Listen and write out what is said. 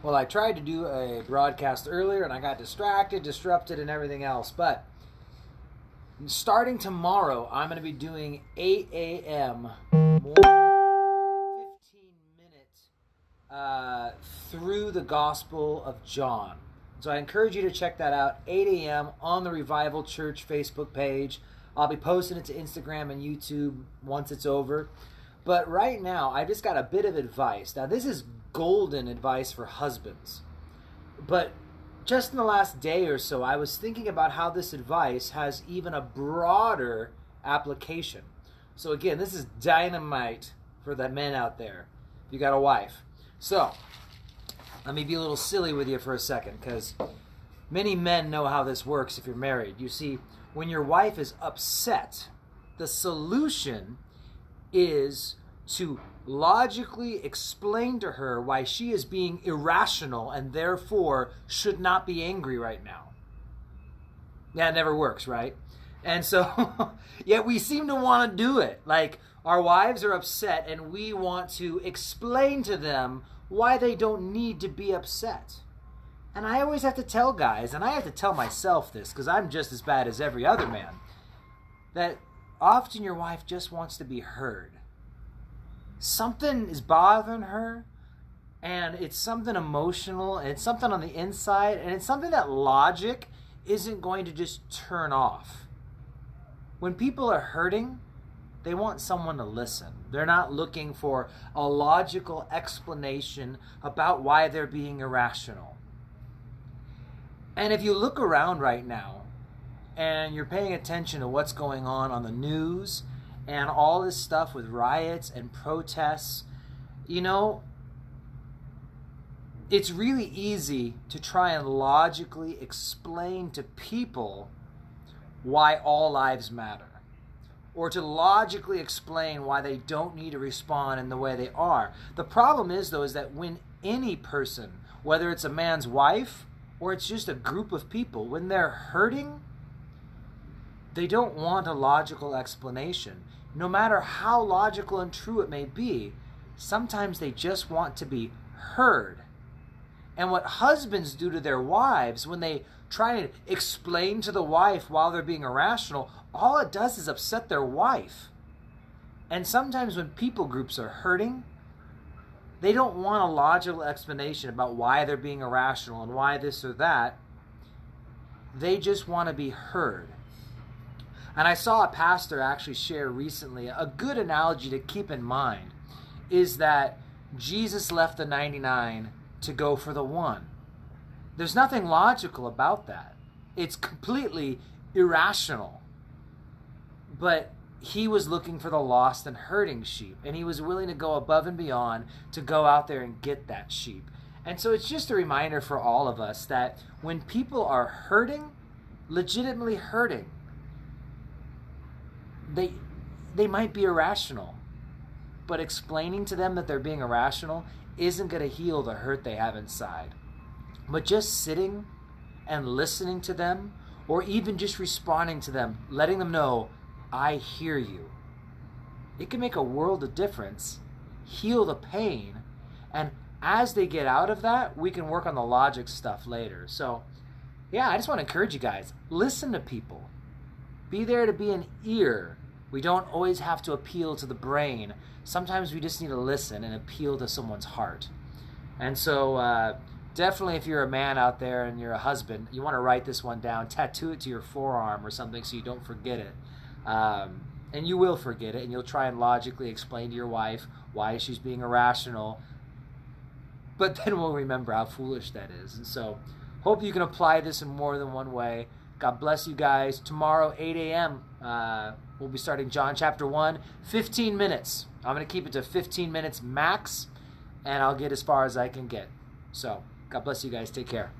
Well, I tried to do a broadcast earlier and I got distracted, disrupted, and everything else. But starting tomorrow, I'm going to be doing 8 a.m. morning 15-minute through the Gospel of John. So I encourage you to check that out, 8 a.m. on the Revival Church Facebook page. I'll be posting it to Instagram and YouTube once it's over. But right now, I just got a bit of advice. Now, this is golden advice for husbands. But just in the last day or so, I was thinking about how this advice has even a broader application. So again, this is dynamite for the men out there, if you got a wife. So, let me be a little silly with you for a second, because many men know how this works if you're married. You see, when your wife is upset, the solution is to logically explain to her why she is being irrational and therefore should not be angry right now. Yeah, it never works, right? And so, yet we seem to want to do it. Like, our wives are upset and we want to explain to them why they don't need to be upset. And I always have to tell guys, and I have to tell myself this, because I'm just as bad as every other man, that often your wife just wants to be heard. Something is bothering her, and it's something emotional, and it's something on the inside, and it's something that logic isn't going to just turn off. When people are hurting, they want someone to listen. They're not looking for a logical explanation about why they're being irrational. And if you look around right now, and you're paying attention to what's going on the news, and all this stuff with riots and protests, you know, it's really easy to try and logically explain to people why all lives matter, or to logically explain why they don't need to respond in the way they are. The problem is, though, is that when any person, whether it's a man's wife or it's just a group of people, when they're hurting, they don't want a logical explanation. No matter how logical and true it may be, sometimes they just want to be heard. And what husbands do to their wives when they try to explain to the wife while they're being irrational, all it does is upset their wife. And sometimes when people groups are hurting, they don't want a logical explanation about why they're being irrational and why this or that. They just want to be heard. And I saw a pastor actually share recently a good analogy to keep in mind is that Jesus left the 99 to go for the one. There's nothing logical about that. It's completely irrational. But he was looking for the lost and hurting sheep, and he was willing to go above and beyond to go out there and get that sheep. And so it's just a reminder for all of us that when people are hurting, legitimately hurting, they might be irrational, but explaining to them that they're being irrational isn't going to heal the hurt they have inside. But just sitting and listening to them, or even just responding to them, letting them know, I hear you, it can make a world of difference, heal the pain, and as they get out of that, we can work on the logic stuff later. So, yeah, I just want to encourage you guys, listen to people. Be there to be an ear. We don't always have to appeal to the brain. Sometimes we just need to listen and appeal to someone's heart. And so definitely if you're a man out there and you're a husband, you want to write this one down, tattoo it to your forearm or something so you don't forget it. And you will forget it, and you'll try and logically explain to your wife why she's being irrational. But then we'll remember how foolish that is. And so hope you can apply this in more than one way. God bless you guys. Tomorrow, 8 a.m., we'll be starting John chapter 1, 15 minutes. I'm going to keep it to 15 minutes max, and I'll get as far as I can get. So, God bless you guys. Take care.